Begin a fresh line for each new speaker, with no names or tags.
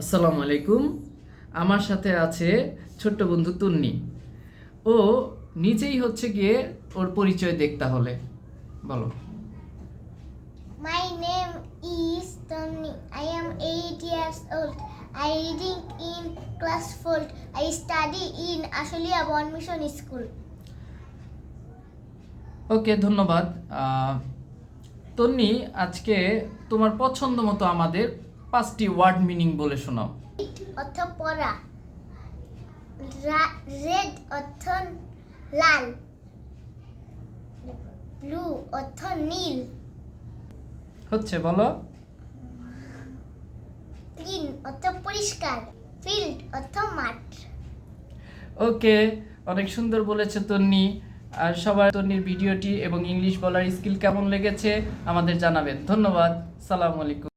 আসসালামু আলাইকুম। আমার সাথে আছে ছোট্ট বন্ধু তন্নি। ও নিজেই হচ্ছে গিয়ে ওর পরিচয় দেখতে হলে বলো।
My name is Tony. I am 8 years old. I reading in class 4. I study in Ashulia Bon Mission School.
ওকে, ধন্যবাদ। তন্নি, আজকে তোমার পছন্দ মতো আমাদের 5টি ওয়ার্ড মিনিং বলে শোনাও।
অর্থ পড়া, রেড অর্থ লাল, ব্লু অর্থ নীল,
হচ্ছে বলো।
ক্লিন অর্থ পরিষ্কার, ফিল্ড অর্থ মাঠ।
ওকে, অনেক সুন্দর বলেছে তন্নি। আর সবার তন্নির ভিডিওটি এবং ইংলিশ বলার স্কিল কেমন লেগেছে আমাদের জানাবেন। ধন্যবাদ। সালামু আলাইকুম।